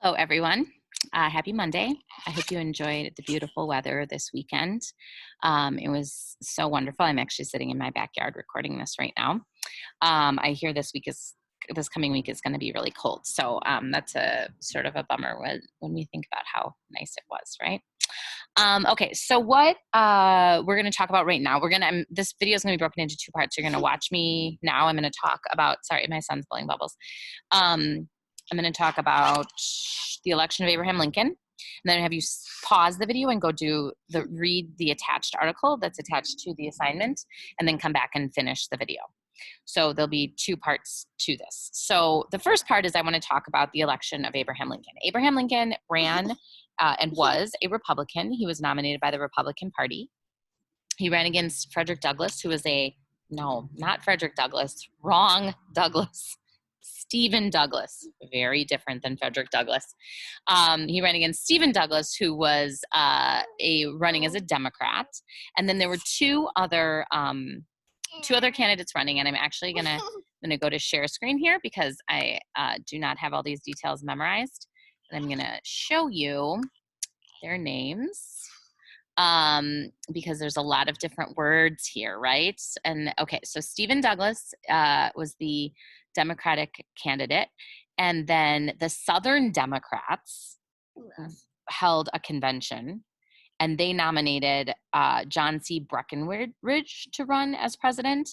Hello, everyone. Happy Monday. I hope you enjoyed the beautiful weather this weekend. It was so wonderful. I'm actually sitting in my backyard recording this right now. I hear this coming week is going to be really cold, so that's a sort of a bummer when we think about how nice it was, right? Okay, so what we're going to talk about right now, this video is going to be broken into two parts. You're going to watch me now. I'm going to talk about. Sorry, my son's blowing bubbles. Um, I'm going to talk about the election of Abraham Lincoln, and then have you pause the video and go read the attached article that's attached to the assignment, and then come back and finish the video. So there'll be two parts to this. So the first part is I want to talk about the election of Abraham Lincoln. Abraham Lincoln ran and was a Republican. He was nominated by the Republican Party. He ran against Frederick Douglass, who was no, not Frederick Douglass, wrong Douglass. Stephen Douglas, very different than Frederick Douglass. He ran against Stephen Douglas, who was running as a Democrat, and then there were two other candidates running. And I'm actually gonna go to share screen here because I do not have all these details memorized, and I'm gonna show you their names because there's a lot of different words here, right? And okay, so Stephen Douglas was the Democratic candidate, and then the Southern Democrats held a convention, and they nominated John C. Breckinridge to run as president,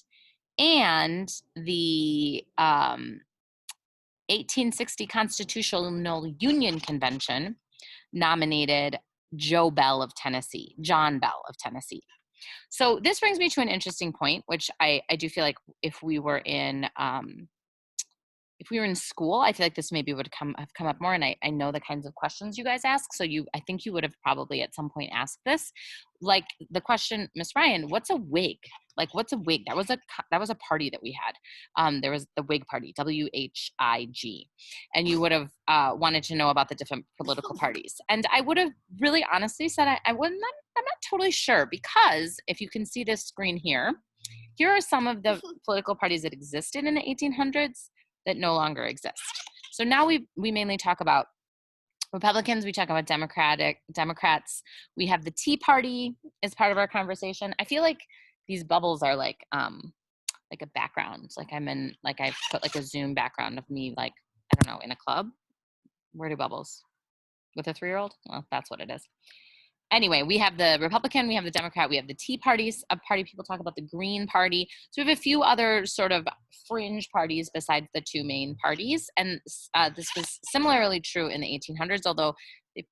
and the 1860 Constitutional Union Convention nominated John Bell of Tennessee. So this brings me to an interesting point, which I do feel like if we were in school, I feel like this maybe would have come up more. And I know the kinds of questions you guys ask. So I think you would have probably at some point asked this, like the question, Miss Ryan, what's a Whig? Like, what's a Whig? That was a party that we had. There was the Whig Party, WHIG, and you would have wanted to know about the different political parties. And I would have really honestly said I'm not totally sure, because if you can see this screen here are some of the political parties that existed in the 1800s that no longer exist. So now we mainly talk about Republicans, we talk about Democrats. We have the Tea Party as part of our conversation. I feel like these bubbles are like a background. Like I've put like a Zoom background of me, like, I don't know, in a club. Where do bubbles? With a 3-year-old? Well, that's what it is. Anyway, we have the Republican, we have the Democrat, we have the Tea Parties, a party people talk about, the Green Party. So we have a few other sort of fringe parties besides the two main parties. And this was similarly true in the 1800s, although they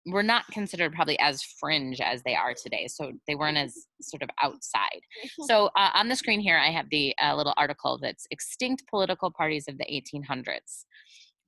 were not considered probably as fringe as they are today. So they weren't as sort of outside. So on the screen here, I have the little article that's Extinct Political Parties of the 1800s.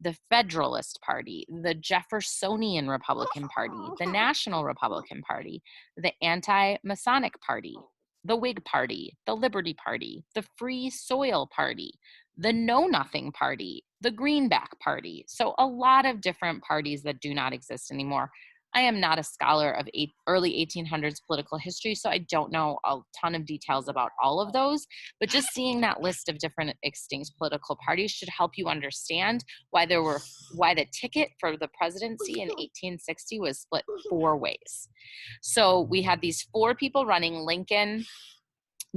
The Federalist Party, the Jeffersonian Republican Party, the National Republican Party, the Anti-Masonic Party, the Whig Party, the Liberty Party, the Free Soil Party, the Know Nothing Party, the Greenback Party. So a lot of different parties that do not exist anymore. I am not a scholar of early 1800s political history, so I don't know a ton of details about all of those, but just seeing that list of different extinct political parties should help you understand why the ticket for the presidency in 1860 was split 4 ways. So we had these 4 people running: Lincoln,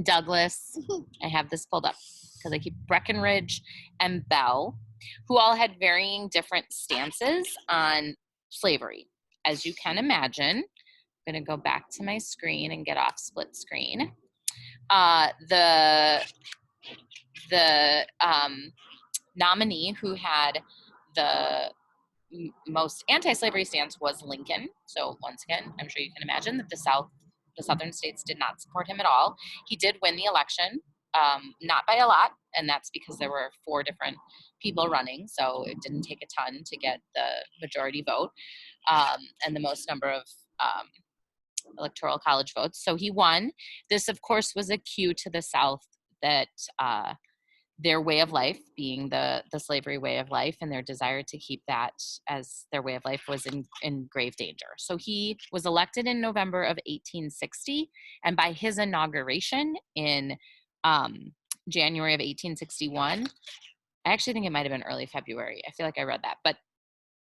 Douglas, I have this pulled up because I keep Breckinridge, and Bell, who all had varying different stances on slavery. As you can imagine, I'm going to go back to my screen and get off split screen. The nominee who had the most anti-slavery stance was Lincoln. So once again, I'm sure you can imagine that the southern states did not support him at all. He did win the election, not by a lot, and that's because there were 4 different people running, so it didn't take a ton to get the majority vote and the most number of electoral college votes. So he won. This, of course, was a cue to the South that their way of life, being the slavery way of life, and their desire to keep that as their way of life, was in grave danger. So he was elected in November of 1860, and by his inauguration in January of 1861, I actually think it might have been early February. I feel like I read that, but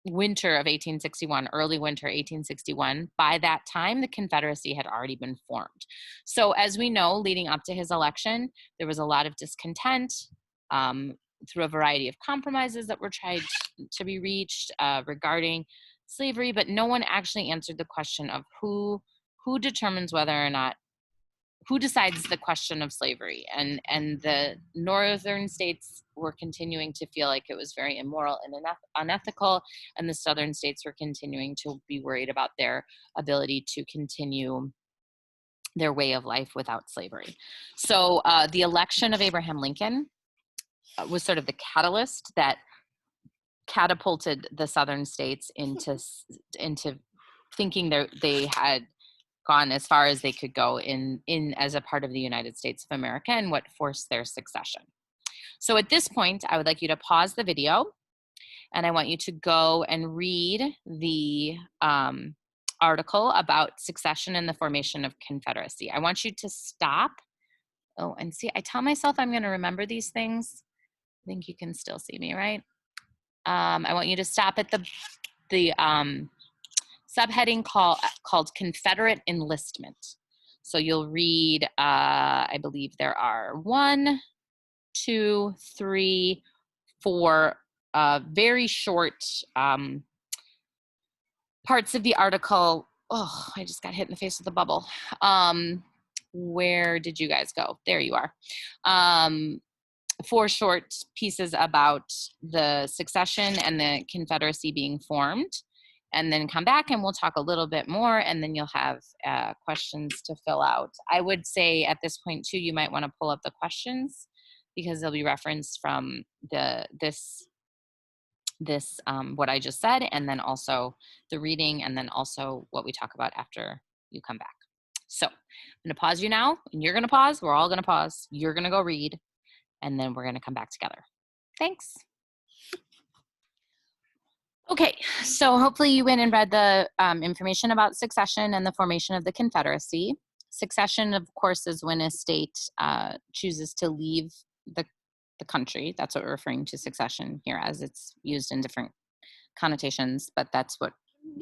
winter of 1861, early winter 1861. By that time, the Confederacy had already been formed. So as we know, leading up to his election, there was a lot of discontent through a variety of compromises that were tried to be reached regarding slavery, but no one actually answered the question of who determines whether or not, who decides the question of slavery. And the northern states were continuing to feel like it was very immoral and unethical, and the southern states were continuing to be worried about their ability to continue their way of life without slavery. So the election of Abraham Lincoln was sort of the catalyst that catapulted the southern states into thinking they had gone as far as they could go in as a part of the United States of America, and what forced their succession. So at this point, I would like you to pause the video, and I want you to go and read the article about succession and the formation of Confederacy. I want you to stop. Oh, and see, I tell myself I'm going to remember these things. I think you can still see me, right? I want you to stop at the subheading called Confederate enlistment. So you'll read, I believe there are 1, 2, 3, 4 very short parts of the article. Oh, I just got hit in the face with a bubble. Where did you guys go? There you are. 4 short pieces about the succession and the Confederacy being formed, and then come back and we'll talk a little bit more, and then you'll have questions to fill out. I would say at this point too, you might want to pull up the questions because they'll be referenced from this what I just said, and then also the reading, and then also what we talk about after you come back. So I'm going to pause you now, and you're going to pause. We're all going to pause. You're going to go read, and then we're going to come back together. Thanks. Okay, so hopefully you went and read the information about succession and the formation of the Confederacy. Succession, of course, is when a state chooses to leave the country. That's what we're referring to succession here as. It's used in different connotations, but that's what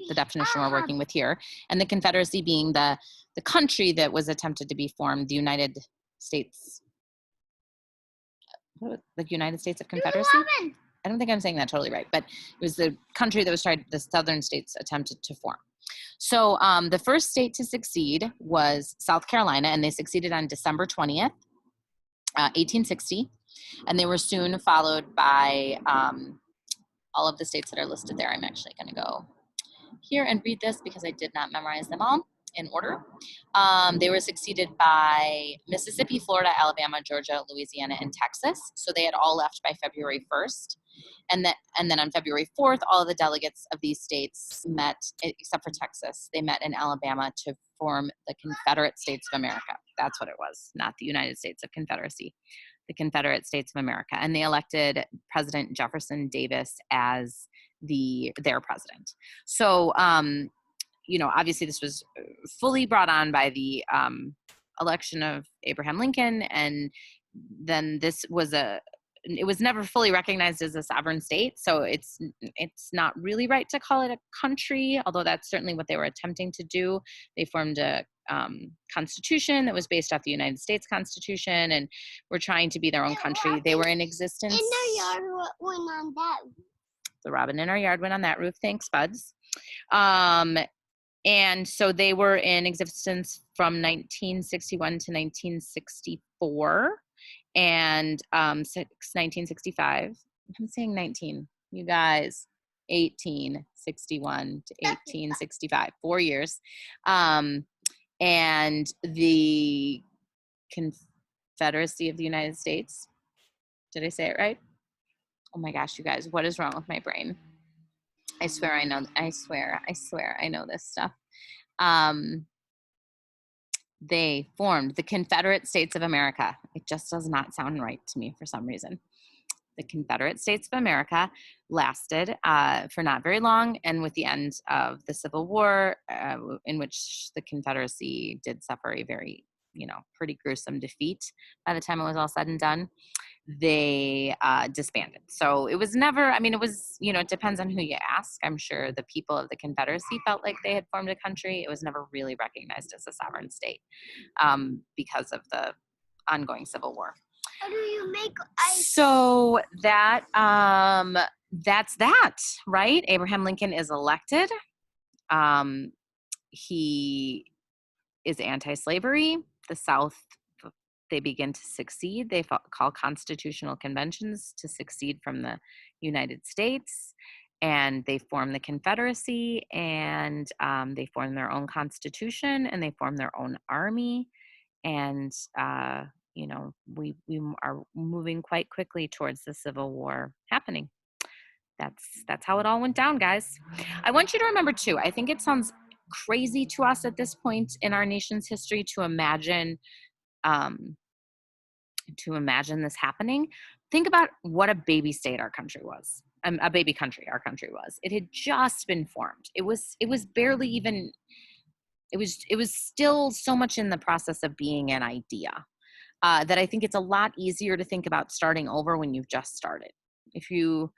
the definition we're working with here. And the Confederacy being the country that was attempted to be formed, the United States, the United States of Confederacy? I don't think I'm saying that totally right, but it was the country that was the southern states attempted to form. So the first state to succeed was South Carolina, and they succeeded on December 20th, 1860. And they were soon followed by all of the states that are listed there. I'm actually going to go here and read this because I did not memorize them all in order. They were succeeded by Mississippi, Florida, Alabama, Georgia, Louisiana, and Texas. So they had all left by February 1st. And then on February 4th, all of the delegates of these states met, except for Texas. They met in Alabama to form the Confederate States of America. That's what it was, not the United States of Confederacy, the Confederate States of America. And they elected President Jefferson Davis as their president. So, obviously this was fully brought on by the election of Abraham Lincoln, and then it was never fully recognized as a sovereign state, so it's not really right to call it a country, although that's certainly what they were attempting to do. They formed a constitution that was based off the United States Constitution, and were trying to be their own country. They were in existence. And their yard went on that. The robin in our yard went on that roof. Thanks, buds. And so they were in existence from 1961 to 1964. And 1965, I'm saying 19, you guys, 1861 to 1865, 4 years. And the Confederacy of the United States, did I say it right? Oh my gosh, you guys, what is wrong with my brain? I swear I know this stuff. They formed the Confederate States of America. It just does not sound right to me for some reason. The Confederate States of America lasted for not very long, and with the end of the Civil War, in which the Confederacy did suffer a very, pretty gruesome defeat by the time it was all said and done, they disbanded. So it was never, I mean, it was, it depends on who you ask. I'm sure the people of the Confederacy felt like they had formed a country. It was never really recognized as a sovereign state because of the ongoing Civil War. How do you make ice? So that's that, right? Abraham Lincoln is elected. He is anti-slavery. The South, they begin to secede. They call constitutional conventions to secede from the United States, and they form the Confederacy, and they form their own constitution, and they form their own army, and we are moving quite quickly towards the Civil War happening. That's how it all went down, guys. I want you to remember too, I think it sounds crazy to us at this point in our nation's history to imagine this happening. Think about what a baby state our country was. A baby country our country was. It had just been formed. It was barely even, it was still so much in the process of being an idea that I think it's a lot easier to think about starting over when you've just started. If you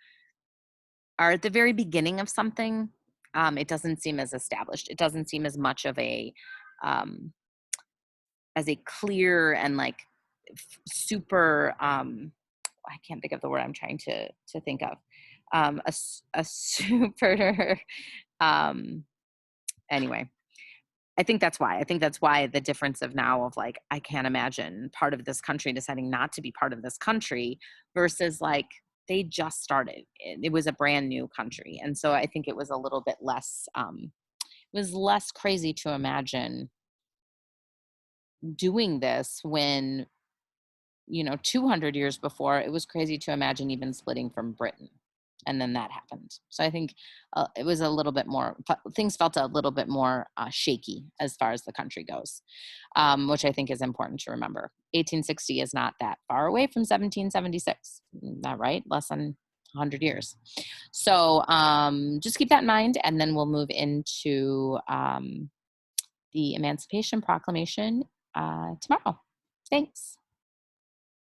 are at the very beginning of something, it doesn't seem as established. It doesn't seem as much of a clear and like super I can't think of the word I'm trying to think of. A super anyway. I think that's why the difference of now of like, I can't imagine part of this country deciding not to be part of this country versus like they just started. It was a brand new country. And so I think it was a little bit less, it was less crazy to imagine doing this when, 200 years before, it was crazy to imagine even splitting from Britain. And then that happened. So I think it was a little bit more, things felt a little bit more shaky as far as the country goes, which I think is important to remember. 1860 is not that far away from 1776, not right? Less than 100 years. So just keep that in mind, and then we'll move into the Emancipation Proclamation tomorrow. Thanks.